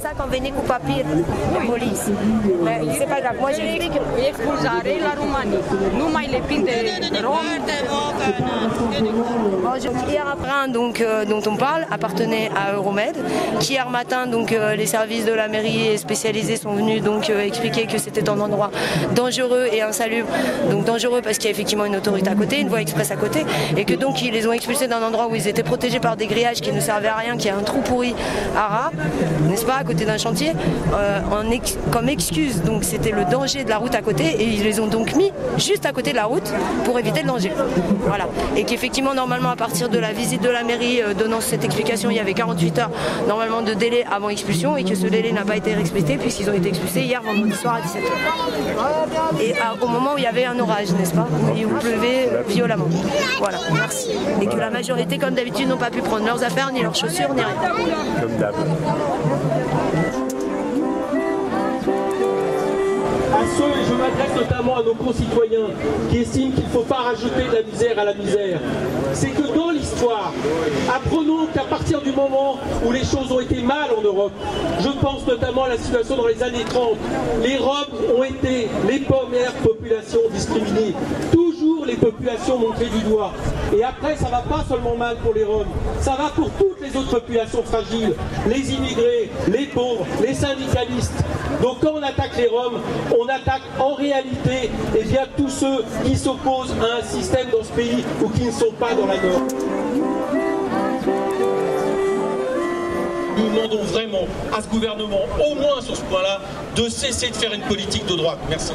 ça quand veni cu papir de police. Mais c'est pas grave, moi j'explique. Expulzare la Roumanie. Nu mai le prinde romi. Hier après, donc, dont on parle, appartenait à Euromed. Hier matin, donc, les services de la mairie spécialisés sont venus donc, expliquer que c'était un endroit dangereux et insalubre. Donc dangereux parce qu'il y a effectivement une autorité à côté, une voie express à côté, et que donc ils les ont expulsés d'un endroit où ils étaient protégés par des grillages qui ne servaient à rien, qui a un trou pourri à rat, n'est-ce pas, à côté d'un chantier, comme excuse. Donc c'était le danger de la route à côté, et ils les ont donc mis juste à côté de la route pour éviter le danger. Voilà. Et qu'effectivement, normalement, à partir de la visite de la mairie donnant cette explication, il y avait 48 heures normalement de délai avant expulsion, et que ce délai n'a pas été respecté puisqu'ils ont été expulsés hier vendredi soir à 17h. Et au moment où il y avait un orage, n'est-ce pas, et où il pleuvait violemment. Voilà, merci. Et que la majorité, comme d'habitude, n'ont pas pu prendre leurs affaires, ni leurs chaussures, ni rien. Comme d'hab. À ceux, et je m'adresse notamment à nos concitoyens qui estiment qu'il ne faut pas rajouter de la misère à la misère, c'est que dans l'histoire, apprenons qu'à partir du moment où les choses ont été mal en Europe, je pense notamment à la situation dans les années 30, les Roms ont été les premières populations discriminées. Toujours les populations montrées du doigt. Et après, ça ne va pas seulement mal pour les Roms, ça va pour toutes les autres populations fragiles, les immigrés, les pauvres, les syndicalistes. Donc quand on attaque les Roms, on attaque en réalité tous ceux qui s'opposent à un système dans ce pays ou qui ne sont pas dans la norme. Nous demandons vraiment à ce gouvernement, au moins sur ce point-là, de cesser de faire une politique de droite. Merci.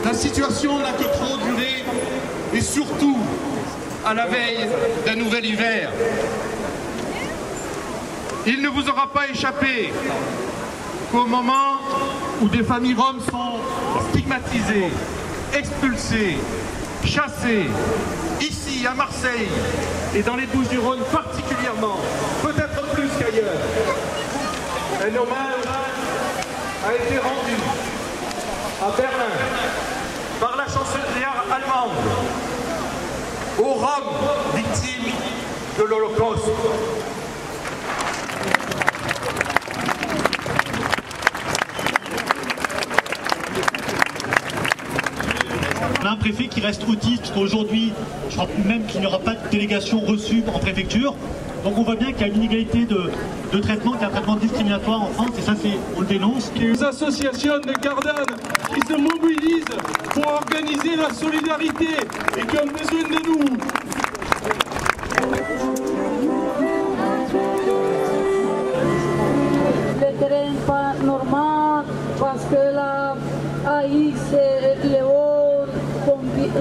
La situation n'a que trop duré, et surtout à la veille d'un nouvel hiver. Il ne vous aura pas échappé qu'au moment où des familles roms sont stigmatisées, expulsées, chassées, ici à Marseille et dans les Bouches-du-Rhône particulièrement, peut-être plus qu'ailleurs, un hommage a été rendu à Berlin par la chancelière allemande aux Roms victimes de l'Holocauste. Un préfet qui reste autiste, parce qu'aujourd'hui, je crois même qu'il n'y aura pas de délégation reçue en préfecture. Donc on voit bien qu'il y a une inégalité de traitement, qu'il y a un traitement discriminatoire en France, et ça, on le dénonce. Les associations de Gardanne qui se mobilisent pour organiser la solidarité et qui ont besoin de nous. Le terrain pas normal parce que la AX, Léon,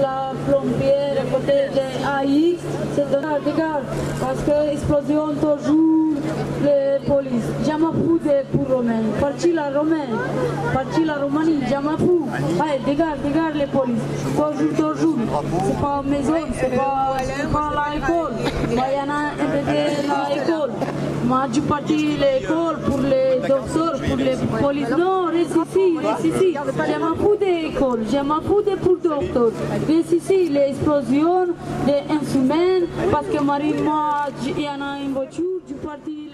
la plombière côté de AX, c'est de garde parce que explosion toujours les polices. Jamais fou pour Romain. Parti la Roumanie, jamais fou. Allez, dégage les polices. Toujours. C'est pas maison, c'est pas l'école. Il y en a un l'école. Moi, je parti l'école pour les docteurs, pour les polices. Non, reste ici. Je m'en fous de l'école, je m'en fous de pour docteur. Reste ici, les explosions, les instruments, parce que Marine, moi, il y en a une voiture, du parti.